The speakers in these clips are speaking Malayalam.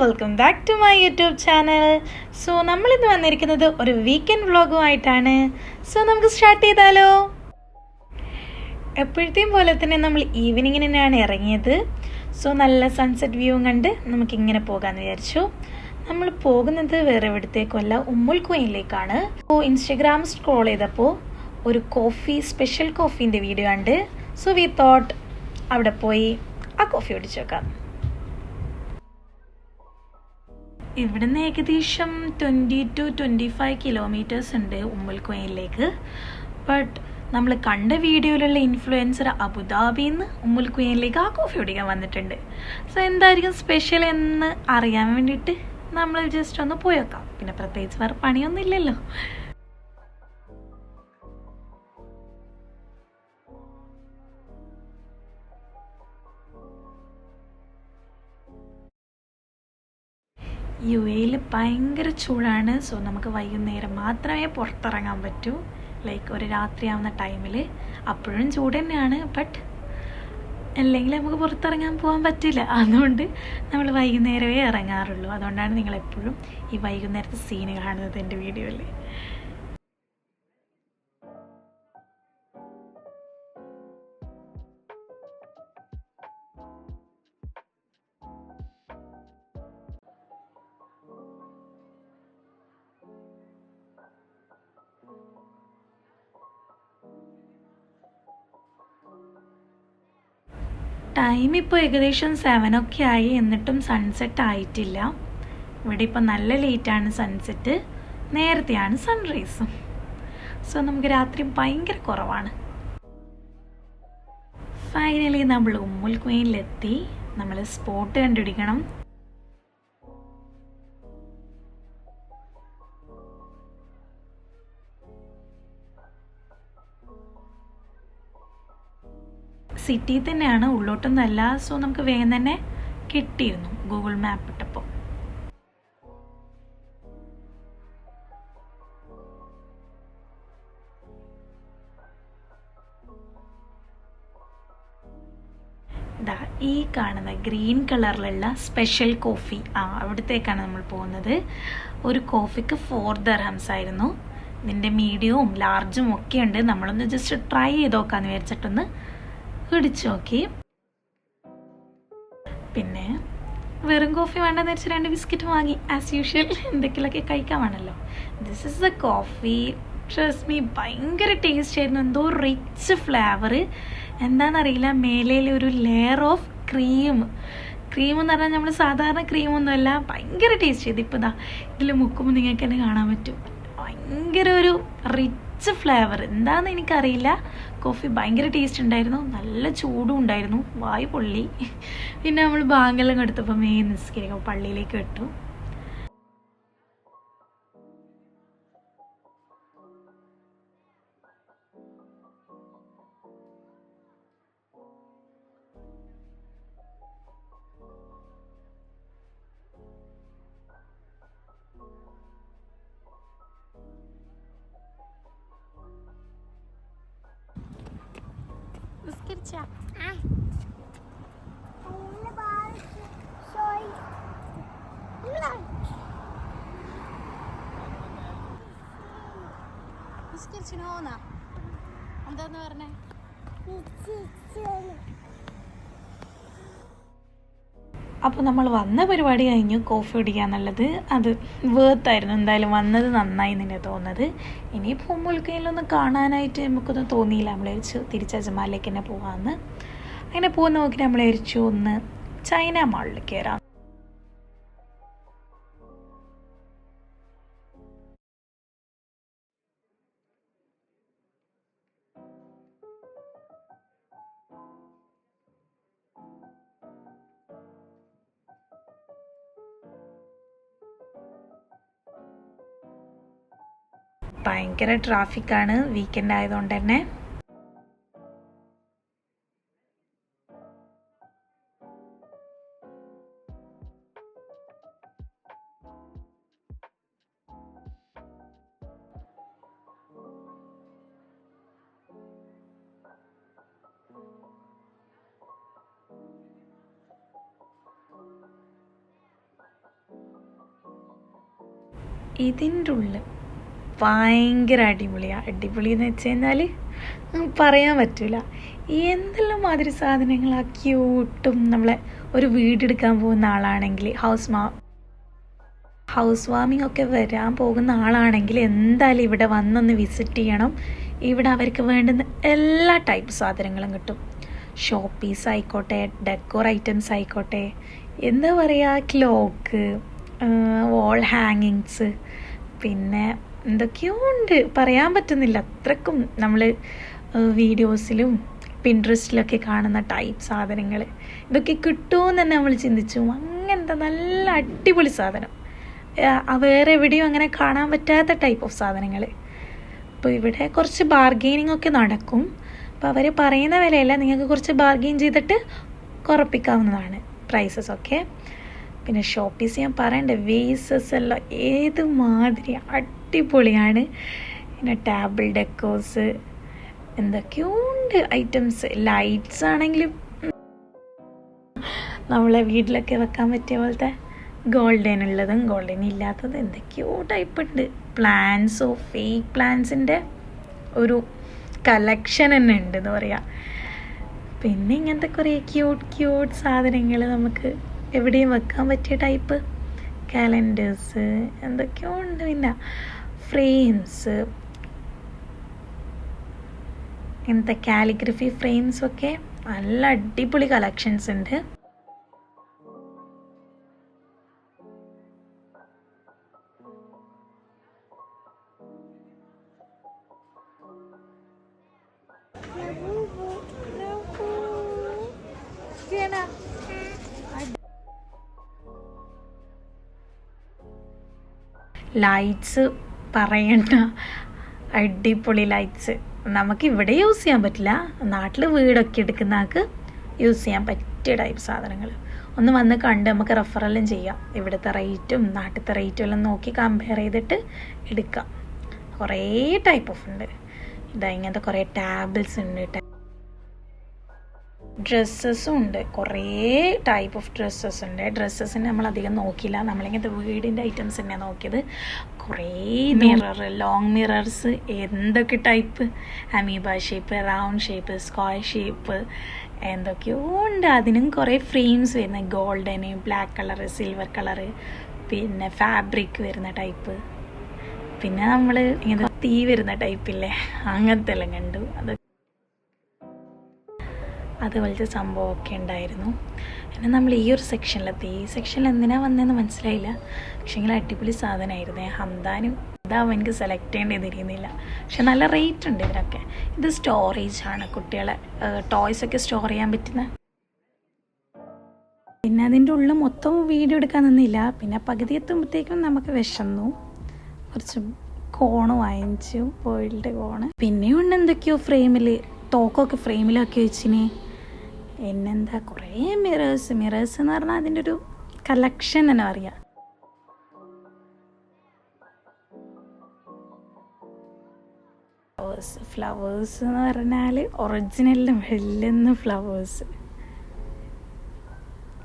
Welcome back to my YouTube channel. So നമ്മളിന്ന് വന്നിരിക്കുന്നത് ഒരു വീക്കെൻഡ് വ്ളോഗുമായിട്ടാണ്. സോ നമുക്ക് സ്റ്റാർട്ട് ചെയ്താലോ. എപ്പോഴത്തെയും പോലെ തന്നെ നമ്മൾ ഈവനിങ്ങിന് തന്നെയാണ് ഇറങ്ങിയത്. സോ നല്ല സൺസെറ്റ് വ്യൂവും കണ്ട് നമുക്കിങ്ങനെ പോകാമെന്ന് വിചാരിച്ചു. നമ്മൾ പോകുന്നത് വേറെ എവിടത്തേക്കുമല്ല, ഉമ്മുൽ ഖുവൈനിലേക്കാണ്. അപ്പോൾ ഇൻസ്റ്റഗ്രാം സ്ക്രോൾ ചെയ്തപ്പോൾ ഒരു സ്പെഷ്യൽ കോഫീൻ്റെ വീഡിയോ ഉണ്ട്. സോ വി തോട്ട് അവിടെ പോയി ആ കോഫി ഓടിച്ചു വെക്കാം. ഇവിടുന്ന് ഏകദേശം 20 to 25 കിലോമീറ്റേഴ്സ് ഉണ്ട് ഉമ്മുൽ ഖുവൈനിലേക്ക്. ബട്ട് നമ്മൾ കണ്ട വീഡിയോയിലുള്ള ഇൻഫ്ലുവൻസർ അബുദാബിയിൽ നിന്ന് ഉമ്മുൽ ഖുവൈനിലേക്ക് ആ കോഫി കുടിക്കാൻ വന്നിട്ടുണ്ട്. സോ എന്തായിരിക്കും സ്പെഷ്യൽ എന്ന് അറിയാൻ വേണ്ടിയിട്ട് നമ്മൾ ജസ്റ്റ് ഒന്ന് പോയി വെക്കാം. പിന്നെ പ്രത്യേകിച്ച് വേറെ പണിയൊന്നും ഇല്ലല്ലോ. UAE ഭയങ്കര ചൂടാണ്. സോ നമുക്ക് വൈകുന്നേരം മാത്രമേ പുറത്തിറങ്ങാൻ പറ്റൂ. ലൈക്ക് ഒരു രാത്രിയാവുന്ന ടൈമിൽ അപ്പോഴും ചൂട് തന്നെയാണ്. ബട്ട് അല്ലെങ്കിൽ നമുക്ക് പുറത്തിറങ്ങാൻ പോകാൻ പറ്റില്ല. അതുകൊണ്ട് നമ്മൾ വൈകുന്നേരമേ ഇറങ്ങാറുള്ളൂ. അതുകൊണ്ടാണ് നിങ്ങളെപ്പോഴും ഈ വൈകുന്നേരത്തെ സീന് കാണുന്നത് എൻ്റെ വീഡിയോയിൽ. ടൈം ഇപ്പോൾ ഏകദേശം 7 ഒക്കെ ആയി, എന്നിട്ടും സൺസെറ്റ് ആയിട്ടില്ല. ഇവിടെ ഇപ്പോൾ നല്ല ലേറ്റാണ് സൺസെറ്റ്, നേരത്തെയാണ് സൺറൈസും. സോ നമുക്ക് രാത്രി ഭയങ്കര കുറവാണ്. ഫൈനലി നമ്മൾ ഉമ്മുൽ ഖുവൈനിലെത്തി. നമ്മൾ സ്പോട്ട് കണ്ടുപിടിക്കണം. സിറ്റിയിൽ തന്നെയാണ്, ഉള്ളോട്ടൊന്നുമല്ല. സോ നമുക്ക് വേഗം തന്നെ കിട്ടിയിരുന്നു ഗൂഗിൾ മാപ്പ് ഇട്ടപ്പോൾ. ഇതാ ഈ കാണുന്ന ഗ്രീൻ കളറിലുള്ള സ്പെഷ്യൽ കോഫി, അവിടത്തേക്കാണ് നമ്മൾ പോകുന്നത്. ഒരു കോഫിക്ക് 4 ദിർഹംസ് ആയിരുന്നു. ഇതിൻ്റെ മീഡിയവും ലാർജും ഒക്കെ ഉണ്ട്. നമ്മളൊന്ന് ജസ്റ്റ് ട്രൈ ചെയ്ത് നോക്കാമെന്ന് വിചാരിച്ചിട്ടൊന്ന് കുടിച്ചു നോക്കി. പിന്നെ വെറും കോഫി വേണ്ടെന്ന് വെച്ചാൽ 2 ബിസ്ക്കറ്റ് വാങ്ങി. ആസ് യൂഷ്വൽ എന്തെങ്കിലുമൊക്കെ കഴിക്കാൻ വേണമല്ലോ. This is A coffee. Trust me, ഭയങ്കര ടേസ്റ്റ് ആയിരുന്നു. എന്തോ റിച്ച് ഫ്ലേവർ. എന്താണെന്നറിയില്ല, മേലയിൽ ഒരു ലെയർ ഓഫ് ക്രീം എന്ന് പറഞ്ഞാൽ നമ്മൾ സാധാരണ ക്രീമൊന്നുമല്ല. ഭയങ്കര ടേസ്റ്റ് ചെയ്ത്. ഇപ്പോൾ ഇതാ ഇതിൽ മുക്കുമ്പോൾ നിങ്ങൾക്ക് തന്നെ കാണാൻ പറ്റും. ഭയങ്കര ഒരു റിച്ച് ഫ്ലേവർ. എന്താണെന്ന് എനിക്കറിയില്ല. കോഫി ഭയങ്കര ടേസ്റ്റ് ഉണ്ടായിരുന്നു. നല്ല ചൂടും ഉണ്ടായിരുന്നു. വായു പൊള്ളി. പിന്നെ നമ്മൾ ബാങ്കെല്ലാം എടുത്തപ്പോൾ നിസ്കരിക്കും, പള്ളിയിലേക്ക് ഇട്ടു. എന്താന്ന് പറഞ്ഞേ? അപ്പോൾ നമ്മൾ വന്ന പരിപാടി കഴിഞ്ഞു. കോഫി കുടിക്കാന്നുള്ളത് അത് വേർത്തായിരുന്നു. എന്തായാലും വന്നത് നന്നായി തന്നെ തോന്നുന്നത്. ഇനിയിപ്പോൾ ഉമ്മുൽ ഖുവൈനിലൊന്നും കാണാനായിട്ട് നമുക്കൊന്നും തോന്നിയില്ല. നമ്മൾ വിളിച്ചു തിരിച്ച് അജ്മാനിലേക്ക് തന്നെ പോകാമെന്ന്. അങ്ങനെ പോകുന്ന നോക്കി നമ്മൾ വിളിച്ചു ഒന്ന് ചൈന മാളിൽ കയറാം. ഭയങ്കര ട്രാഫിക്കാണ് വീക്കെൻഡ് ആയതുകൊണ്ട് തന്നെ. ഇതിൻ്റെ ഉള്ളിൽ ഭയങ്കര അടിപൊളിയാണ്. അടിപൊളി എന്ന് വെച്ച് കഴിഞ്ഞാൽ പറയാൻ പറ്റില്ല. എന്തെല്ലാം മാതിരി സാധനങ്ങളാണ് ക്യൂട്ടും. നമ്മളെ ഒരു വീടെടുക്കാൻ പോകുന്ന ആളാണെങ്കിൽ ഹൗസ് വാമിംഗ് ഒക്കെ വരാൻ പോകുന്ന ആളാണെങ്കിൽ എന്തായാലും ഇവിടെ വന്നൊന്ന് വിസിറ്റ് ചെയ്യണം. ഇവിടെ അവർക്ക് വേണ്ടുന്ന എല്ലാ ടൈപ്പ് സാധനങ്ങളും കിട്ടും. ഷോപ്പ് പീസ് ആയിക്കോട്ടെ, ഡെക്കോർ ഐറ്റംസ് ആയിക്കോട്ടെ, എന്താ പറയുക, ക്ലോക്ക്, വാൾ ഹാങ്ങിങ്സ്, പിന്നെ എന്തൊക്കെയോ ഉണ്ട്, പറയാൻ പറ്റുന്നില്ല. അത്രക്കും നമ്മൾ വീഡിയോസിലും പിൻട്രസ്റ്റിലൊക്കെ കാണുന്ന ടൈപ്പ് സാധനങ്ങൾ ഇതൊക്കെ കിട്ടുമെന്ന് തന്നെ നമ്മൾ ചിന്തിച്ചു. അങ്ങനത്തെ നല്ല അടിപൊളി സാധനം വേറെ എവിടെയും അങ്ങനെ കാണാൻ പറ്റാത്ത ടൈപ്പ് ഓഫ് സാധനങ്ങൾ. അപ്പോൾ ഇവിടെ കുറച്ച് ബാർഗെയിനിങ് ഒക്കെ നടക്കും. അപ്പോൾ അവർ പറയുന്ന വിലയല്ല, നിങ്ങൾക്ക് കുറച്ച് ബാർഗെയിൻ ചെയ്തിട്ട് കുറപ്പിക്കാവുന്നതാണ് പ്രൈസസ് ഒക്കെ. പിന്നെ ഷോപ്പ് പീസ് ഞാൻ പറയണ്ടേ, വേസസ് എല്ലാം ഏത് മാതിരി അടിപൊളിയാണ്. പിന്നെ ടേബിൾ ഡെക്കോസ് എന്തൊക്കെയോ ഉണ്ട് ഐറ്റംസ്. ലൈറ്റ്സ് ആണെങ്കിലും നമ്മളെ വീട്ടിലൊക്കെ വെക്കാൻ പറ്റിയ പോലത്തെ ഗോൾഡൻ ഉള്ളതും ഗോൾഡൻ ഇല്ലാത്തതും എന്തൊക്കെയോ ടൈപ്പ് ഉണ്ട്. പ്ലാന്റ്സോ ഫേക്ക് പ്ലാന്റ്സിൻ്റെ ഒരു കളക്ഷൻ തന്നെ ഉണ്ട് എന്ന് പറയാം. പിന്നെ ഇങ്ങനത്തെ കുറേ ക്യൂട്ട് സാധനങ്ങൾ നമുക്ക് എവിടെയും വെക്കാൻ പറ്റിയ ടൈപ്പ് കാലണ്ടേഴ്സ് എന്തൊക്കെയോ ഉണ്ട്. പിന്നെ ഫ്രെയിംസ്, ഇങ്ങനത്തെ കാലിഗ്രഫി ഫ്രെയിംസൊക്കെ നല്ല അടിപൊളി കളക്ഷൻസ് ഉണ്ട്. ലൈറ്റ്സ് പറയണ്ട, അടിപൊളി ലൈറ്റ്സ്. നമുക്ക് ഇവിടെ യൂസ് ചെയ്യാൻ പറ്റില്ല, നാട്ടിൽ വീടൊക്കെ എടുക്കുന്ന ആൾക്ക് യൂസ് ചെയ്യാൻ പറ്റിയ ടൈപ്പ് സാധനങ്ങൾ. ഒന്ന് വന്ന് കണ്ട് നമുക്ക് റെഫറലും ചെയ്യാം. ഇവിടുത്തെ റേറ്റും നാട്ടിലത്തെ റേറ്റും എല്ലാം നോക്കി കമ്പയർ ചെയ്തിട്ട് എടുക്കാം. കുറേ ടൈപ്പ് ഓഫ് ഉണ്ട്. ഇങ്ങനത്തെ കുറേ ടാബിൾസ് ഉണ്ട്, ഡ്രസ്സസും ഉണ്ട്. കുറേ ടൈപ്പ് ഓഫ് ഡ്രസ്സസ് ഉണ്ട്. ഡ്രസ്സസിന് നമ്മളധികം നോക്കിയില്ല, നമ്മളിങ്ങനത്തെ വീടിൻ്റെ ഐറ്റംസ് തന്നെ നോക്കിയത്. കുറേ മിറർ, ലോങ് മിറേഴ്സ്, എന്തൊക്കെ type, amoeba shape, round shape, square shape, എന്തൊക്കെയോ ഉണ്ട്. അതിനും കുറേ ഫ്രെയിംസ് വരുന്നത്, golden, black colour, silver colour, പിന്നെ ഫാബ്രിക് വരുന്ന ടൈപ്പ്, പിന്നെ നമ്മൾ ഇങ്ങനെ തീ വരുന്ന ടൈപ്പില്ലേ, അങ്ങനത്തെ എല്ലാം കണ്ടു. അതുപോലത്തെ സംഭവമൊക്കെ ഉണ്ടായിരുന്നു. പിന്നെ നമ്മൾ ഈ ഒരു സെക്ഷനിലെത്തി. ഈ സെക്ഷനിൽ എന്തിനാണ് വന്നതെന്ന് മനസ്സിലായില്ല. പക്ഷേങ്കിൽ അടിപൊളി സാധനമായിരുന്നു. ഹംദാനും ഇതാവും എനിക്ക് സെലക്ട് ചെയ്യേണ്ടിയിരുന്നില്ല. പക്ഷെ നല്ല റേറ്റ് ഉണ്ട് ഇതിനൊക്കെ. ഇത് സ്റ്റോറേജ് ആണ്, കുട്ടികളെ ടോയ്സൊക്കെ സ്റ്റോർ ചെയ്യാൻ പറ്റുന്ന. പിന്നെ അതിൻ്റെ ഉള്ളിൽ മൊത്തം വീഡിയോ എടുക്കാൻ നിന്നില്ല. പിന്നെ പകുതി എത്തുമ്പോഴത്തേക്കും നമുക്ക് വിശന്നു. കുറച്ച് കോണ് വാങ്ങിച്ചു, ബോയിൽഡ് കോണ്. പിന്നെയും ഉണ്ട് എന്തൊക്കെയോ ഫ്രെയിമിൽ, തോക്കൊക്കെ ഫ്രെയിമിലാക്കി വെച്ചിന്. പിന്നെന്താ കുറേ മിറേഴ്സ് എന്ന് പറഞ്ഞാൽ അതിൻ്റെ ഒരു കളക്ഷൻ തന്നെ പറയാം. ഫ്ലവേഴ്സ് എന്ന് പറഞ്ഞാൽ ഒറിജിനലിലും വെല്ലുന്ന ഫ്ലവേഴ്സ്,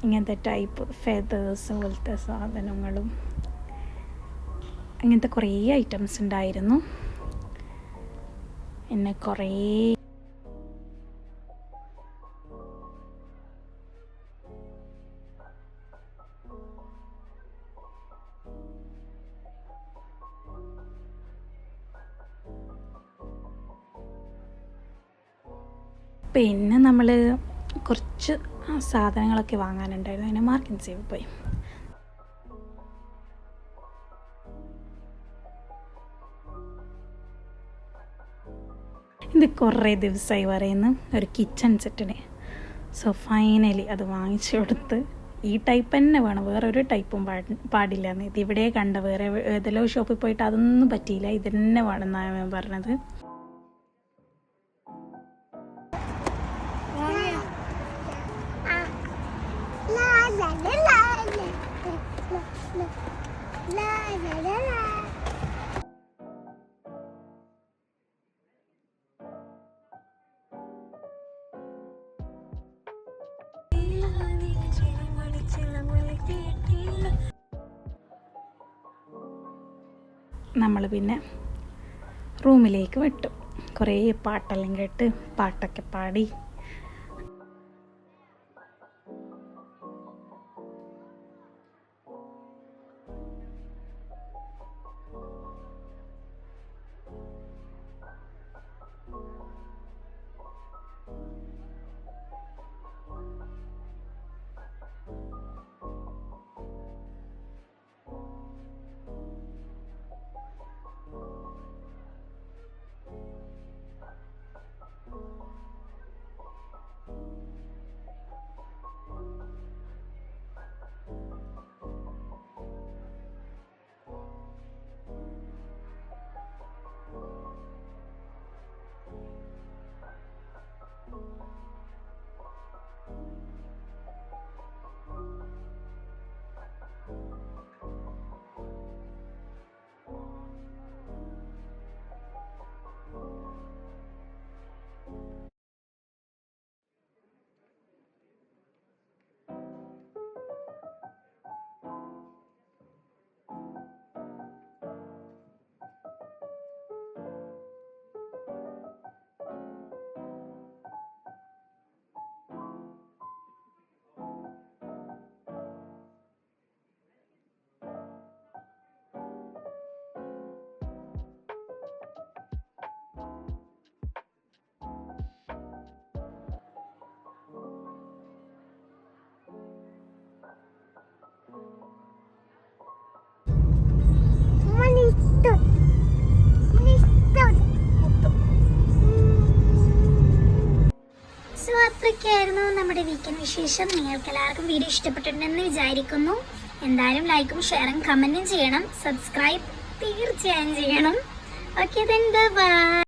ഇങ്ങനത്തെ ടൈപ്പ് ഫെതേഴ്സ് പോലത്തെ സാധനങ്ങളും അങ്ങനത്തെ കുറേ ഐറ്റംസ് ഉണ്ടായിരുന്നു. പിന്നെ കുറേ പിന്നെ നമ്മൾ കുറച്ച് സാധനങ്ങളൊക്കെ വാങ്ങാനുണ്ടായിരുന്നു. അതിന് മാർക്കറ്റ് സേവ് പോയി. ഇത് കുറേ ദിവസമായി പറയുന്നു ഒരു കിച്ചൺ സെറ്റിന്. സോ ഫൈനലി അത് വാങ്ങിച്ചു കൊടുത്ത്. ഈ ടൈപ്പ് തന്നെ വേണം, വേറൊരു ടൈപ്പും പാടില്ല എന്ന്. ഇതിവിടെ കണ്ട വേറെ ഏതെല്ലോ ഷോപ്പിൽ പോയിട്ട് അതൊന്നും പറ്റിയില്ല, ഇത് തന്നെ വേണമെന്നാണ് ഞാൻ പറഞ്ഞത്. നമ്മൾ പിന്നെ റൂമിലേക്ക് വിട്ടു. കുറേ പാട്ടെല്ലാം കേട്ട് പാട്ടൊക്കെ പാടി അത്രയ്ക്കായിരുന്നു നമ്മുടെ വീക്കെൻഡ് വിശേഷം. നിങ്ങൾക്ക് എല്ലാവർക്കും വീഡിയോ ഇഷ്ടപ്പെട്ടിട്ടുണ്ടെന്ന് വിചാരിക്കുന്നു. എന്തായാലും ലൈക്കും ഷെയറും കമൻറ്റും ചെയ്യണം. സബ്സ്ക്രൈബ് തീർച്ചയായും ചെയ്യണം. Okay, by.